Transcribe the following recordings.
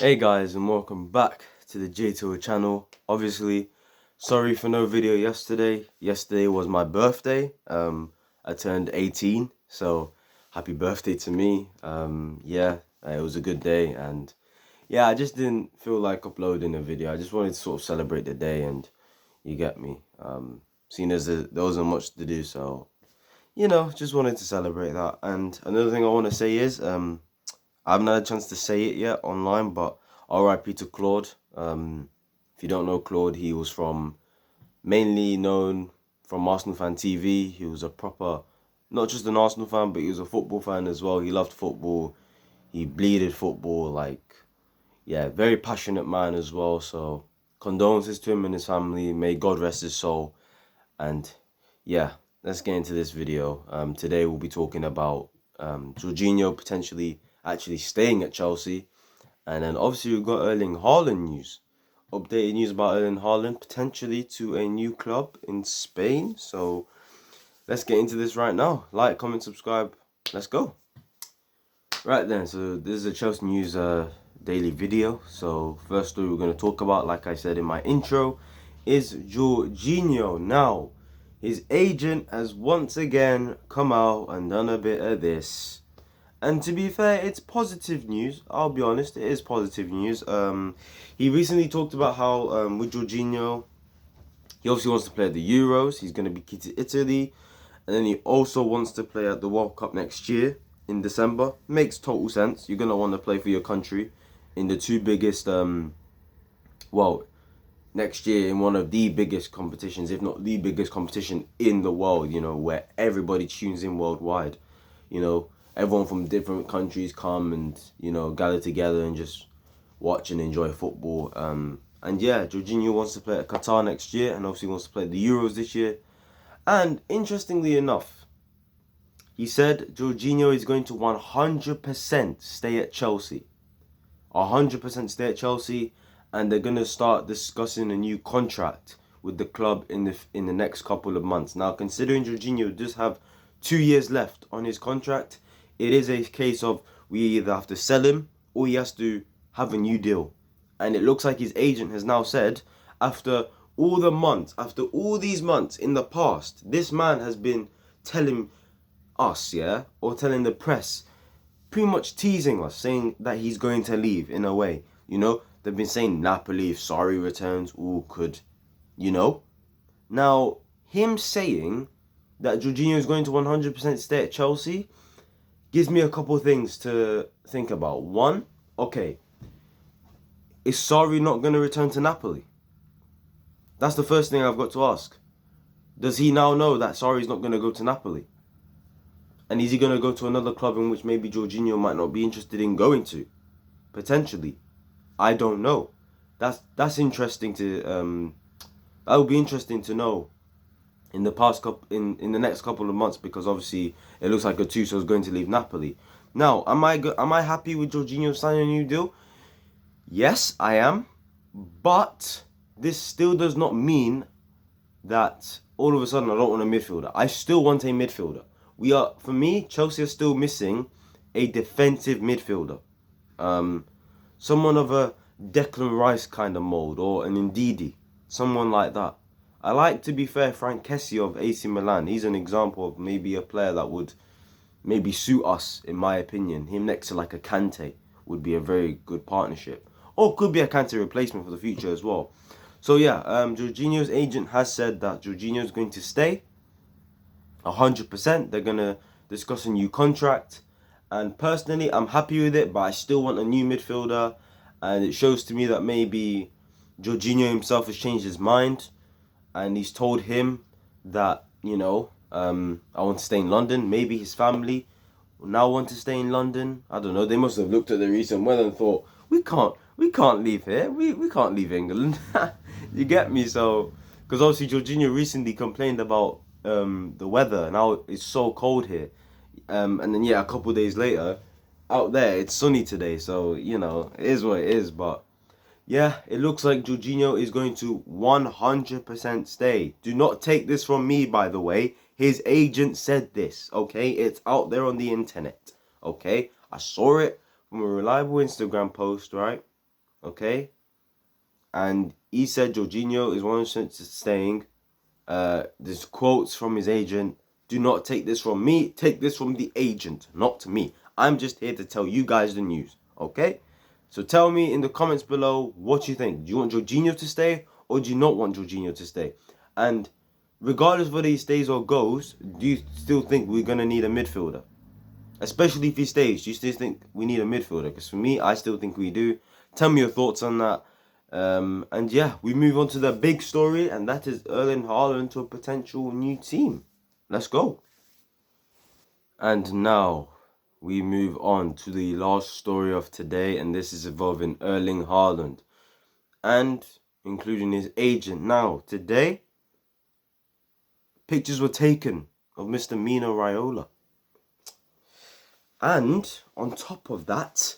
Hey guys, and welcome back to the J2O channel. Obviously, sorry for no video yesterday. Yesterday was my birthday. I turned 18, so happy birthday to me. It was a good day, and yeah, I just didn't feel like uploading a video. I just wanted to sort of celebrate the day, and you get me. Seeing as there wasn't much to do, so just wanted to celebrate that. And another thing I want to say is, I haven't had a chance to say it yet online, but RIP to Claude. If you don't know Claude, he was mainly known from Arsenal Fan TV. He was a proper, not just an Arsenal fan, but he was a football fan as well. He loved football. He bleeded football. Very passionate man as well. So condolences to him and his family. May God rest his soul. And yeah, let's get into this video. Today we'll be talking about Jorginho potentially actually staying at Chelsea. And then obviously we've got Erling Haaland news. Updated news about Erling Haaland potentially to a new club in Spain. So let's get into this right now. Like, comment, subscribe. Let's go. Right then, so this is a Chelsea news daily video. So first story we're going to talk about, like I said in my intro, is Jorginho. Now, his agent has once again come out and done a bit of this. And to be fair, it's positive news. I'll be honest, it is positive news. He recently talked about how with Jorginho, he obviously wants to play at the Euros. He's going to be key to Italy. And then he also wants to play at the World Cup next year in December. Makes total sense. You're going to want to play for your country in the two biggest, next year in one of the biggest competitions, if not the biggest competition in the world, where everybody tunes in worldwide. Everyone from different countries come and, gather together and just watch and enjoy football. And yeah, Jorginho wants to play at Qatar next year and obviously wants to play at the Euros this year. And interestingly enough, he said Jorginho is going to 100% stay at Chelsea. 100% stay at Chelsea, and they're going to start discussing a new contract with the club in the next couple of months. Now, considering Jorginho does have 2 years left on his contract, it is a case of we either have to sell him or he has to have a new deal. And it looks like his agent has now said, after all these months in the past, this man has been telling us, or telling the press, pretty much teasing us, saying that he's going to leave in a way. They've been saying Napoli, if Sarri returns, could, Now, him saying that Jorginho is going to 100% stay at Chelsea gives me a couple of things to think about. One, okay, is Sarri not going to return to Napoli? That's the first thing I've got to ask. Does he now know that Sarri's not going to go to Napoli? And is he going to go to another club in which maybe Jorginho might not be interested in going to? Potentially. I don't know. That's interesting to that would be interesting to know in the next couple of months, because obviously it looks like Gattuso is going to leave Napoli. Now, am I happy with Jorginho signing a new deal? Yes, I am. But this still does not mean that all of a sudden I don't want a midfielder. I still want a midfielder. For me, Chelsea are still missing a defensive midfielder. Someone of a Declan Rice kind of mold, or an Ndidi, someone like that. I like, to be fair, Frank Kessie of AC Milan. He's an example of maybe a player that would maybe suit us, in my opinion. Him next to like a Kante would be a very good partnership. Or could be a Kante replacement for the future as well. So yeah, Jorginho's agent has said that Jorginho is going to stay 100%. They're going to discuss a new contract. And personally, I'm happy with it, but I still want a new midfielder. And it shows to me that maybe Jorginho himself has changed his mind. And he's told him that, I want to stay in London. Maybe his family will now want to stay in London. I don't know. They must have looked at the recent weather and thought, we can't leave here. We can't leave England. You get me? So, because obviously Jorginho recently complained about the weather and how it's so cold here. And then a couple of days later, out there it's sunny today. So it is what it is. But yeah, it looks like Jorginho is going to 100% stay. Do not take this from me, by the way. His agent said this, okay? It's out there on the internet, okay? I saw it from a reliable Instagram post, right? okay? And he said Jorginho is 100% staying. There's quotes from his agent. Do not take this from me. Take this from the agent, not me. I'm just here to tell you guys the news, okay? So tell me in the comments below what you think. Do you want Jorginho to stay or do you not want Jorginho to stay? And regardless of whether he stays or goes, do you still think we're going to need a midfielder? Especially if he stays, do you still think we need a midfielder? Because for me, I still think we do. Tell me your thoughts on that. And yeah, we move on to the big story, and that is Erling Haaland to a potential new team. Let's go. And now we move on to the last story of today, and this is involving Erling Haaland and including his agent. Now, today, pictures were taken of Mr. Mino Raiola. And on top of that,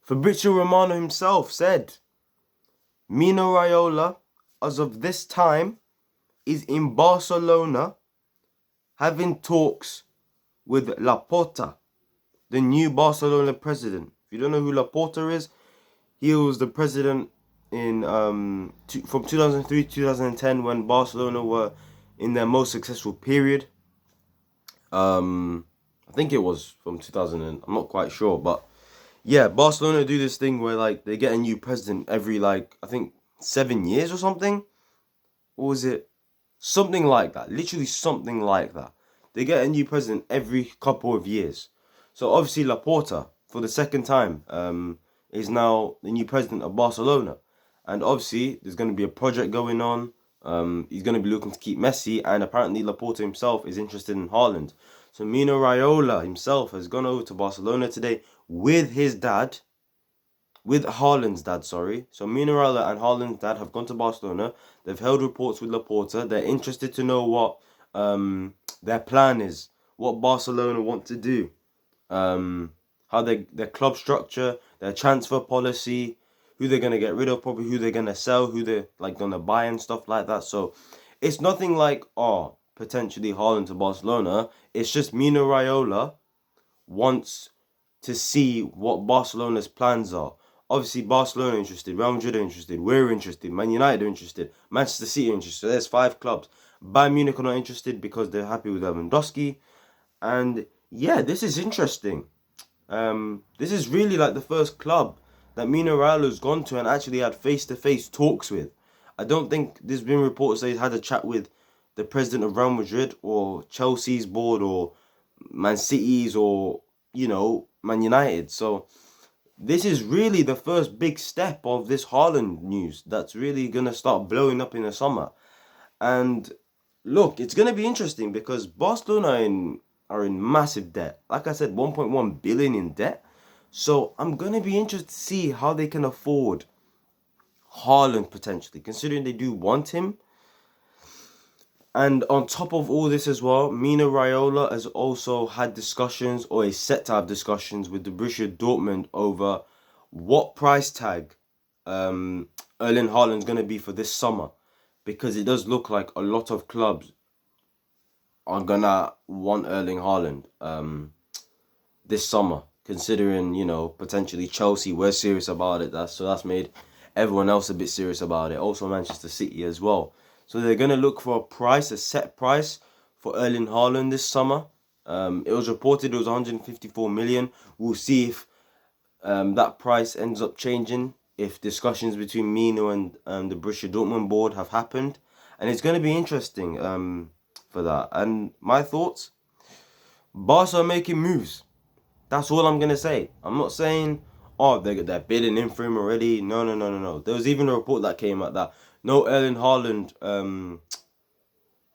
Fabrizio Romano himself said Mino Raiola, as of this time, is in Barcelona having talks with Laporta, the new Barcelona president. If you don't know who Laporta is, he was the president in from 2003 to 2010 when Barcelona were in their most successful period. I think it was from 2000. I'm not quite sure, but yeah, Barcelona do this thing where like they get a new president every like I think 7 years or something. Or was it something like that? Literally something like that. They get a new president every couple of years. So obviously Laporta, for the second time, is now the new president of Barcelona. And obviously there's going to be a project going on. He's going to be looking to keep Messi, and apparently Laporta himself is interested in Haaland. So Mino Raiola himself has gone over to Barcelona today with his dad. With Haaland's dad, sorry. So Mino Raiola and Haaland's dad have gone to Barcelona. They've held reports with Laporta. They're interested to know what their plan is, what Barcelona want to do, how their club structure, their transfer policy, who they're gonna get rid of, probably who they're gonna sell, who they're like gonna buy and stuff like that. So it's nothing like potentially Haaland to Barcelona. It's just Mino Raiola wants to see what Barcelona's plans are. Obviously, Barcelona are interested, Real Madrid are interested, we're interested, Man United are interested, Manchester City are interested. So there's 5 clubs. Bayern Munich are not interested because they're happy with Lewandowski. And yeah, this is interesting. This is really like the first club that Mino Raiola's gone to and actually had face-to-face talks with. I don't think there's been reports that he's had a chat with the president of Real Madrid or Chelsea's board or Man City's or, Man United. So this is really the first big step of this Haaland news that's really going to start blowing up in the summer. And look, it's going to be interesting because Barcelona are in massive debt. Like I said, 1.1 billion in debt. So I'm going to be interested to see how they can afford Haaland potentially, considering they do want him. And on top of all this as well, Mino Raiola has also had discussions, or is set to have discussions, with the Borussia Dortmund over what price tag Erling Haaland's going to be for this summer. Because it does look like a lot of clubs are going to want Erling Haaland this summer. Considering, potentially Chelsea were serious about it. So that's made everyone else a bit serious about it. Also Manchester City as well. So they're going to look for a set price for Erling Haaland this summer. It was reported it was 154 million. We'll see if that price ends up changing, if discussions between Mino and the Borussia Dortmund board have happened. And it's going to be interesting for that. And my thoughts, Barca are making moves. That's all I'm going to say. I'm not saying, they're bidding in for him already. No. There was even a report that came out that no Erling Haaland,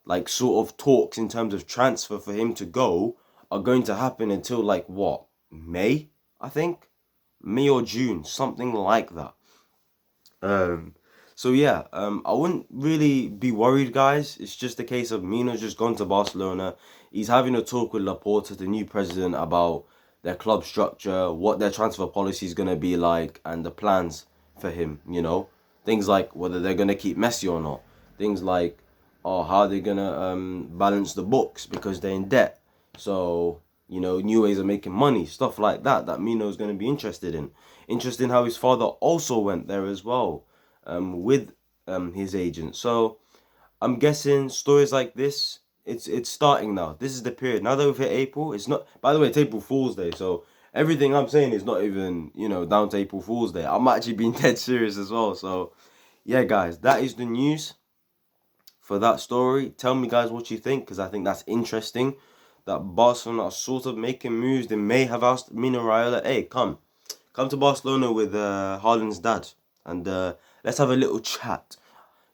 like sort of talks in terms of transfer for him to go are going to happen until like what? May, I think? May or June, something like that. So yeah, I wouldn't really be worried, guys. It's just a case of Mino's just gone to Barcelona. He's having a talk with Laporta, the new president, about their club structure, what their transfer policy is going to be like, and the plans for him, Things like whether they're going to keep Messi or not. Things like, how they're going to balance the books because they're in debt. So, you know, new ways of making money, stuff like that, that Mino is going to be interested in. Interesting how his father also went there as well, with his agent. So I'm guessing stories like this, it's starting now. This is the period. Now that we've hit April, it's not, by the way, it's April Fool's Day, so everything I'm saying is not even, you know, down to April Fool's Day. I'm actually being dead serious as well. So yeah, guys, that is the news for that story. Tell me, guys, what you think, because I think that's interesting that Barcelona are sort of making moves. They may have asked Mino Raiola, hey, come to Barcelona with Haaland's dad, and let's have a little chat,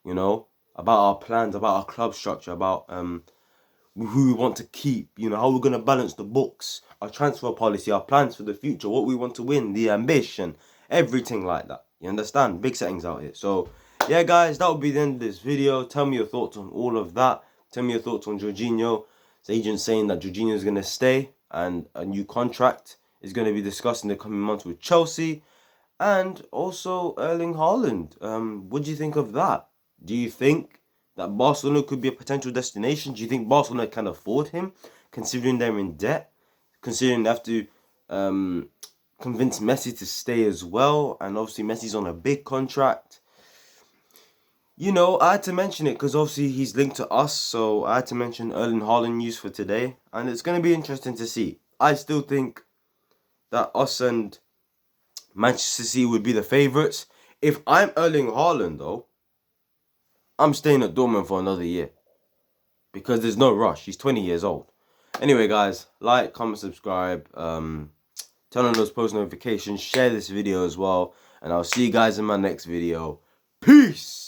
you know, about our plans, about our club structure, about who we want to keep, you know, how we're going to balance the books, our transfer policy, our plans for the future, what we want to win, the ambition, everything like that. You understand? Big settings out here. So yeah, guys, that will be the end of this video. Tell me your thoughts on all of that. Tell me your thoughts on Jorginho. His agent saying that Jorginho is going to stay and a new contract is going to be discussed in the coming months with Chelsea. And also Erling Haaland. What do you think of that? Do you think that Barcelona could be a potential destination? Do you think Barcelona can afford him, considering they're in debt? Considering they have to convince Messi to stay as well, and obviously Messi's on a big contract. You know, I had to mention it because obviously he's linked to us, so I had to mention Erling Haaland news for today, and it's going to be interesting to see. I still think that us and Manchester City would be the favourites. If I'm Erling Haaland, though, I'm staying at Dortmund for another year. Because there's no rush. He's 20 years old. Anyway, guys, like, comment, subscribe. Turn on those post notifications. Share this video as well. And I'll see you guys in my next video. Peace!